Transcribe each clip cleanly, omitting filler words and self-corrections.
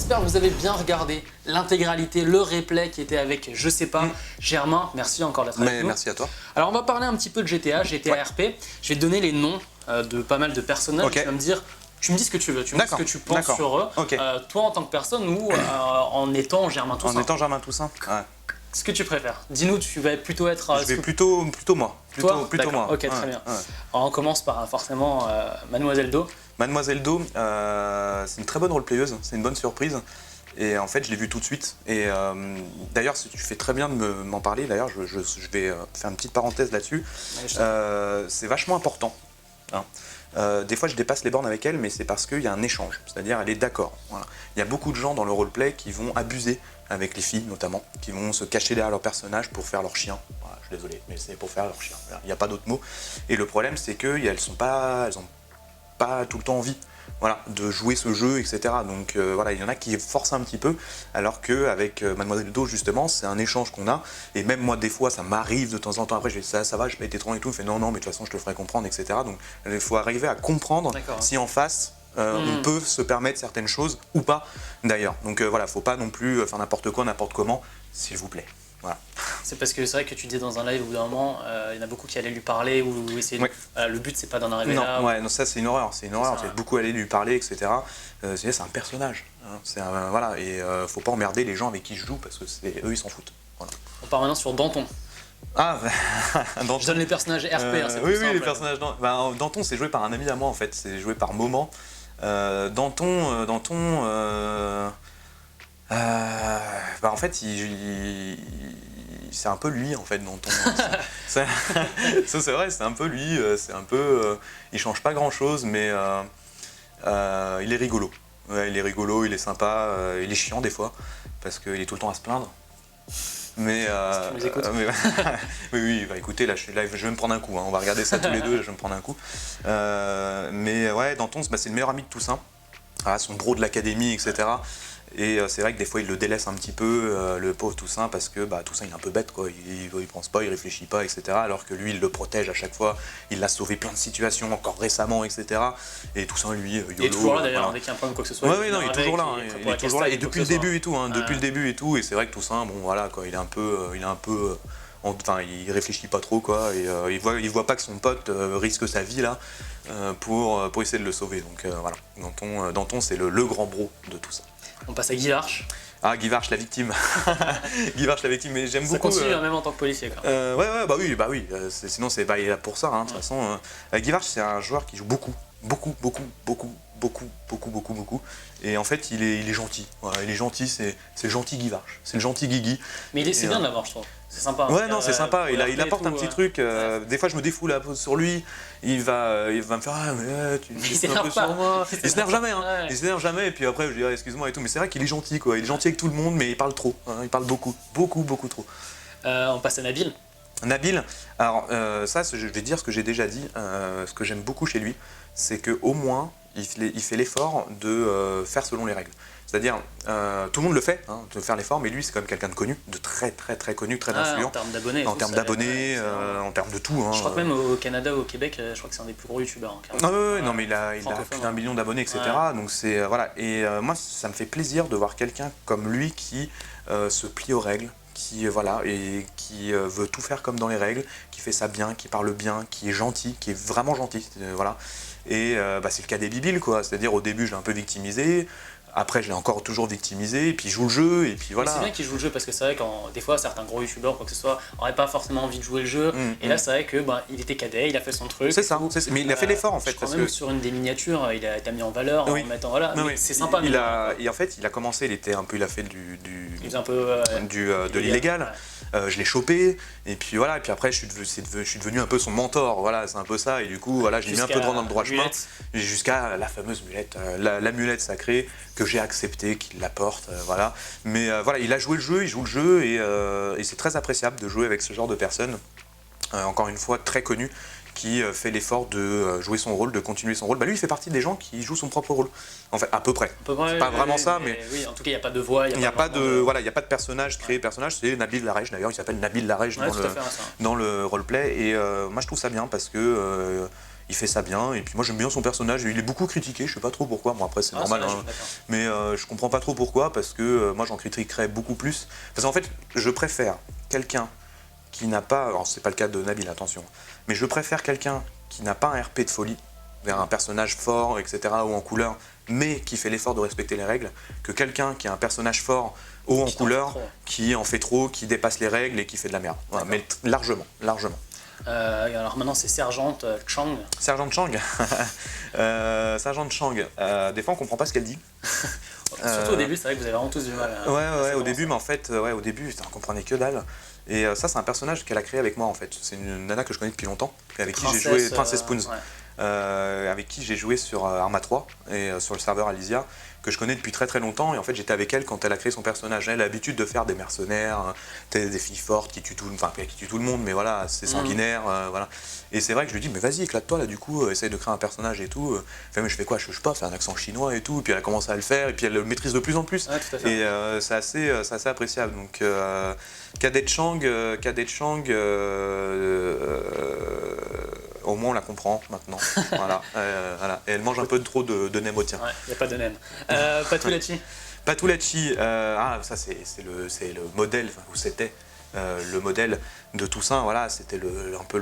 j'espère que vous avez bien regardé l'intégralité, le replay qui était avec Je sais pas. Germain, merci encore d'être avec nous. Merci à toi. Alors on va parler un petit peu de GTA RP. Je vais te donner les noms de pas mal de personnages. Okay. Tu vas me dire, tu me dis ce que tu veux, tu me dis ce que tu penses sur eux. Okay. Toi en tant que personne ou en étant Germain Toussaint. En étant Germain Toussaint. Ouais. Ce que tu préfères. Dis-nous, tu vas plutôt être. Je vais plutôt moi. Plutôt moi. Ok, très bien. Ouais. Alors on commence par forcément Mademoiselle Do. Mademoiselle Do, c'est une très bonne roleplayeuse, c'est une bonne surprise. Et en fait, je l'ai vue tout de suite. Et d'ailleurs, tu fais très bien de m'en parler. D'ailleurs, je vais faire une petite parenthèse là-dessus. C'est vachement important. Hein. Des fois, je dépasse les bornes avec elle, mais c'est parce qu'il y a un échange. C'est-à-dire, elle est d'accord. Voilà. Il y a beaucoup de gens dans le roleplay qui vont abuser, avec les filles notamment, qui vont se cacher derrière leur personnage pour faire leur chien. Voilà, je suis désolé, mais c'est pour faire leur chien. Il n'y a pas d'autre mot. Et le problème, c'est qu'elles n'ont pas tout le temps envie. Voilà, de jouer ce jeu, etc. Donc voilà, il y en a qui forcent un petit peu, alors qu'avec Mademoiselle Do, justement, c'est un échange qu'on a. Et même moi, des fois, ça m'arrive de temps en temps. Après, je dis ça va, je pas été trop et tout. Je fais non, mais de toute façon, je te le ferai comprendre, etc. Donc il faut arriver à comprendre si en face, on peut se permettre certaines choses ou pas, d'ailleurs. Donc voilà, faut pas non plus faire n'importe quoi, n'importe comment, s'il vous plaît. Voilà. C'est parce que c'est vrai que tu disais dans un live, au bout d'un moment, il y en a beaucoup qui allaient lui parler ou essayer. Le but, c'est pas d'en arriver là. Non, ça c'est une horreur. C'est beaucoup aller lui parler, etc. C'est un personnage. Hein. Voilà, et faut pas emmerder les gens avec qui je joue parce que eux, ils s'en foutent. Voilà. On part maintenant sur Danton. Ah, Danton. Je donne les personnages RP. Oui, les personnages. Danton, c'est joué par un ami à moi en fait. C'est joué par Moment. Danton. En fait, c'est un peu lui en fait, Danton. C'est vrai, c'est un peu lui. Il change pas grand chose, mais il est rigolo. Ouais, il est rigolo, il est sympa, il est chiant des fois parce qu'il est tout le temps à se plaindre. Mais oui, écoutez, là je vais me prendre un coup. Hein. On va regarder ça tous les deux. Là, je vais me prendre un coup. Mais ouais, Danton, c'est le meilleur ami de Toussaint. Voilà, son bro de l'académie, etc. Et c'est vrai que des fois il le délaisse un petit peu, le pauvre Toussaint, parce que Toussaint il est un peu bête, quoi. Il pense pas, il réfléchit pas, etc. Alors que lui il le protège à chaque fois, il l'a sauvé plein de situations, encore récemment, etc. Et Toussaint lui, YOLO. Il est toujours là d'ailleurs, dès qu'il y a un problème quoi que ce soit. Oui, il est toujours là, il est toujours là, et depuis le début et tout, depuis le début et tout. Et c'est vrai que Toussaint, bon voilà, quoi, il réfléchit pas trop, quoi, et il voit pas que son pote risque sa vie là pour essayer de le sauver. Donc voilà, Danton c'est le grand bro de tout ça. On passe à Guy Varche. Ah, Guy Varche, la victime. Guy Varche, la victime, mais j'aime beaucoup. Ça continue même en tant que policier, quoi. Oui. Sinon, il est là pour ça, hein, de toute façon. Guy Varche, c'est un joueur qui joue beaucoup. Et en fait, il est gentil. Voilà, il est gentil, c'est le gentil Guy Varche. C'est le gentil Guigui. Mais c'est bien de l'avoir, je trouve. C'est sympa. Ouais, non, c'est sympa. Il apporte un petit truc. Des fois, je me défoule sur lui. Il va me faire ah, mais tu il un peu sur moi. Il s'énerve jamais. Hein. Ouais. Il s'énerve jamais. Et puis après, je dis ah, excuse-moi et tout. Mais c'est vrai qu'il est gentil, quoi. Il est gentil avec tout le monde, mais il parle trop. Hein. Il parle beaucoup trop. On passe à Nabil. Nabil, alors ça, je vais dire ce que j'ai déjà dit. Ce que j'aime beaucoup chez lui, c'est qu'au moins, il fait l'effort de faire selon les règles. C'est-à-dire, tout le monde le fait, hein, de faire l'effort, mais lui, c'est quand même quelqu'un de connu, de très connu, très influent. En termes d'abonnés. En termes d'abonnés, en termes de tout. Hein, je crois que même au Canada, au Québec, je crois que c'est un des plus gros youtubeurs. Non, mais il a plus d'1 million d'abonnés, etc. Ouais. Donc c'est voilà. Et moi, ça me fait plaisir de voir quelqu'un comme lui qui se plie aux règles, qui veut tout faire comme dans les règles, qui fait ça bien, qui parle bien, qui est gentil, qui est vraiment gentil. Voilà. Et c'est le cas des bibiles, quoi. C'est-à-dire au début, je l'ai un peu victimisé. Après, je l'ai encore toujours victimisé, et puis il joue le jeu, et puis voilà. C'est bien qu'il joue le jeu, parce que c'est vrai que des fois, certains gros youtubeurs, quoi que ce soit, n'auraient pas forcément envie de jouer le jeu. Et là, c'est vrai que il était cadet, il a fait son truc. C'est ça, mais il a fait l'effort en fait. Je crois même que sur une des miniatures, il a été mis en valeur en mettant voilà. C'est sympa. Et en fait, il a commencé, il a fait de l'illégal. Ouais. Je l'ai chopé, et puis voilà, et puis après je suis devenu un peu son mentor, voilà, c'est un peu ça, et du coup voilà, j'ai mis un peu dans le droit chemin, jusqu'à la fameuse mulette, la mulette sacrée que j'ai accepté qu'il l'apporte, voilà. Mais voilà, il joue le jeu, et c'est très appréciable de jouer avec ce genre de personnes, encore une fois très connu, qui fait l'effort de jouer son rôle, de continuer son rôle. Lui, il fait partie des gens qui jouent son propre rôle. En fait, à peu près. C'est pas vraiment ça, mais... Oui, en tout cas, il n'y a pas de voix. Il n'y a pas de personnage créé. Personnage, c'est Nabil Larèche, d'ailleurs. Il s'appelle Nabil Larèche dans le roleplay. Et moi, je trouve ça bien parce que il fait ça bien, et puis moi j'aime bien son personnage, il est beaucoup critiqué, je sais pas trop pourquoi, bon après c'est normal, hein, mais je comprends pas trop pourquoi, parce que moi j'en critiquerais beaucoup plus, parce qu'en fait je préfère quelqu'un qui n'a pas, alors c'est pas le cas de Nabil, attention, mais je préfère quelqu'un qui n'a pas un RP de folie, vers un personnage fort, etc., ou en couleur, mais qui fait l'effort de respecter les règles, que quelqu'un qui a un personnage fort, haut en couleur, qui en fait trop, qui dépasse les règles et qui fait de la merde. Voilà, mais largement, largement. Alors maintenant c'est Sergent Chang. Sergent Chang. Sergent Chang. Des fois on comprend pas ce qu'elle dit. Surtout au début, c'est vrai que vous avez vraiment tous du mal. Ouais, au début, mais en fait, au début, on comprenait que dalle. Et ça, c'est un personnage qu'elle a créé avec moi en fait. C'est une nana que je connais depuis longtemps, avec qui j'ai joué, Princess Spoons, avec qui j'ai joué sur Arma 3 et sur le serveur Alysia, que je connais depuis très très longtemps. Et en fait, j'étais avec elle quand elle a créé son personnage. Elle a l'habitude de faire des mercenaires, des filles fortes qui tuent tout le monde, mais voilà, c'est sanguinaire, voilà. Et c'est vrai que je lui dis, mais vas-y, éclate-toi là, du coup, essaye de créer un personnage et tout. Mais je fais quoi, je sais pas, faire un accent chinois et tout. Et puis elle a commencé à le faire, et puis elle le maîtrise de plus en plus. Et c'est assez appréciable. Donc, Cadet Chang, au moins on la comprend maintenant. Voilà, voilà. Et elle mange un peu trop de nem au tien. Ouais, il n'y a pas de nem. Patulachi. Patulachi, ça c'est le modèle, enfin, où c'était le modèle de Toussaint, voilà, c'était un peu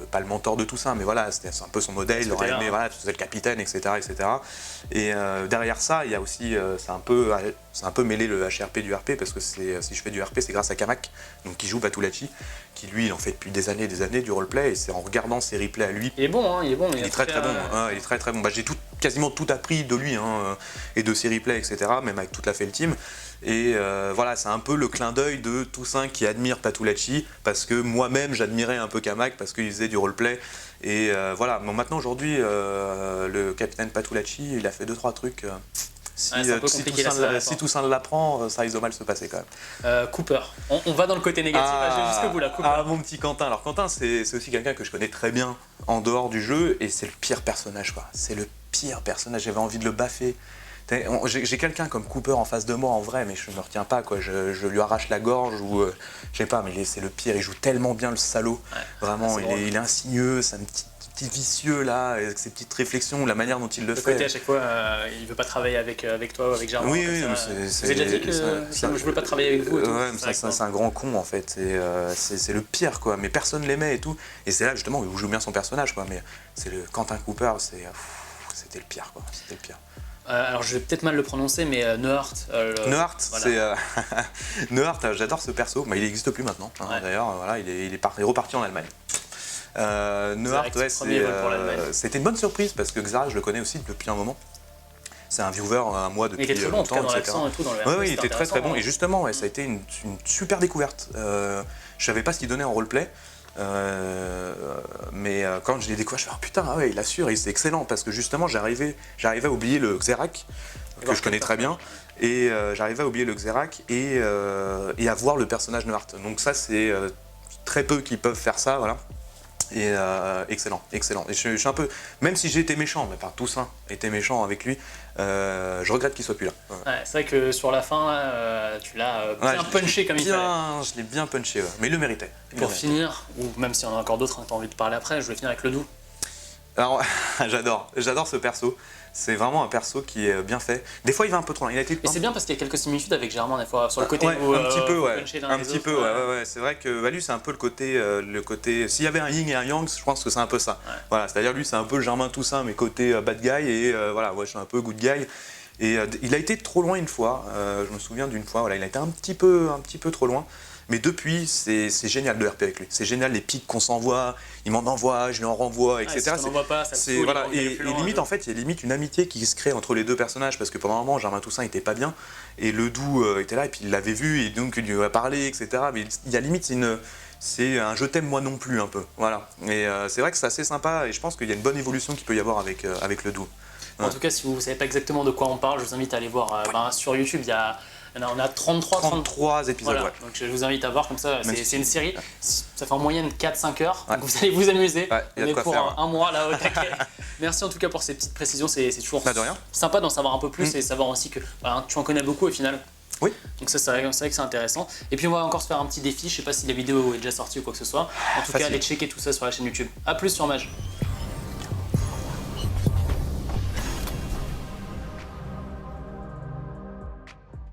pas le mentor de Toussaint, mais voilà, c'était un peu son modèle, il aurait aimé, voilà, c'était le capitaine, etc. Et derrière ça, il y a aussi, c'est un peu mêlé le HRP du RP, parce que si je fais du RP, c'est grâce à Kamak, donc qui joue Patulachi, qui lui, il en fait depuis des années du roleplay, et c'est en regardant ses replays à lui. Il est bon, hein, il est bon. Il est très très bon, il est très très bon. Bah, j'ai quasiment tout appris de lui, et de ses replays, etc., même avec toute la Fel Team. Et voilà, c'est un peu le clin d'œil de Toussaint qui admire Patulachi, parce que moi-même j'admirais un peu Kamak parce qu'il faisait du roleplay. Et voilà, bon, maintenant aujourd'hui, le capitaine Patulachi, il a fait 2-3 trucs. Si Toussaint l'apprend, ça risque de mal se passer quand même. Cooper, on va dans le côté négatif, jusqu'au bout là. Cooper. Mon petit Quentin. Alors Quentin, c'est aussi quelqu'un que je connais très bien en dehors du jeu, et c'est le pire personnage, quoi. C'est le pire personnage, j'avais envie de le baffer. J'ai quelqu'un comme Cooper en face de moi en vrai, mais je me retiens pas, quoi. Je lui arrache la gorge, ou je sais pas, mais c'est le pire. Il joue tellement bien, le salaud. Vraiment, il est insinueux, c'est un petit vicieux là, avec ses petites réflexions, la manière dont il le fait. Côté à chaque fois, il veut pas travailler avec toi ou avec Germain. Oui, vous avez déjà dit que je veux pas travailler avec vous. Ouais, c'est un grand con en fait. C'est le pire, quoi. Mais personne l'aimait et tout. Et c'est là justement où il joue bien son personnage, quoi. Mais c'est le Quentin Cooper, c'était le pire, quoi. C'était le pire. Alors je vais peut-être mal le prononcer, mais Neuhardt. Neuhardt, voilà. C'est Neuhardt, j'adore ce perso. Bah, il n'existe plus maintenant, hein, d'ailleurs. Voilà, il est reparti en Allemagne. Neuhardt, ouais, c'était une bonne surprise parce que Xara, je le connais aussi depuis un moment. C'est un viewer à moi depuis longtemps, bon, dans l'accent et tout, dans le RP, il était très très bon. Et justement, ça a été une super découverte. Je savais pas ce qu'il donnait en roleplay. Mais quand je l'ai découvert, je me suis dit, putain, ouais, il assure, et c'est excellent parce que justement j'arrivais à oublier le Xerac que je connais très bien, et j'arrivais à oublier le Xerac et à voir le personnage Neuhardt. Donc ça, c'est très peu qui peuvent faire ça, voilà. Et excellent. Et je suis un peu, même si j'ai été méchant, mais pas Toussaint était méchant avec lui, je regrette qu'il soit plus là. Ouais, c'est vrai que sur la fin, là, tu l'as bien punché comme il fallait. Je l'ai bien punché, mais il le méritait. Pour finir, ou même s'il y en a encore d'autres, tu as envie de parler après, je vais finir avec le doux. Alors, j'adore ce perso. C'est vraiment un perso qui est bien fait. Des fois, il va un peu trop loin. Et c'est bien parce qu'il y a quelques similitudes avec Germain, des fois, sur le côté où un petit peu, ouais. Un petit peu, ouais. C'est vrai que lui, c'est un peu le côté. S'il y avait un yin et un yang, je pense que c'est un peu ça. Ouais. Voilà, c'est-à-dire lui, c'est un peu le Germain Toussaint, mais côté bad guy, et voilà, je suis un peu good guy. Et il a été trop loin une fois. Je me souviens d'une fois, voilà, il a été un petit peu trop loin. Mais depuis, c'est génial de RP avec lui. C'est génial les pics qu'on s'envoie, il m'en envoie, je lui en renvoie, etc. Si pas, ça c'est voilà. Et limite, en fait, il y a limite une amitié qui se crée entre les deux personnages, parce que pendant un moment, Germain Toussaint était pas bien, et le doux était là, et puis il l'avait vu, et donc il lui a parlé, etc. Mais il y a limite, c'est un je t'aime moi non plus un peu. Voilà. Et c'est vrai que c'est assez sympa, et je pense qu'il y a une bonne évolution qu'il peut y avoir avec le doux. En tout cas, si vous ne savez pas exactement de quoi on parle, je vous invite à aller voir sur YouTube. On a 33 épisodes, voilà. Ouais. Donc je vous invite à voir comme ça. C'est une série, ça fait en moyenne 4-5 heures. Ouais. Donc vous allez vous amuser. Ouais, on est pour un mois là au taquet. Merci en tout cas pour ces petites précisions. C'est toujours sympa d'en savoir un peu plus et savoir aussi que tu en connais beaucoup au final. Oui. Donc ça, c'est vrai que c'est intéressant. Et puis on va encore se faire un petit défi. Je sais pas si la vidéo est déjà sortie ou quoi que ce soit. En tout cas, allez checker tout ça sur la chaîne YouTube. A plus sur Mage.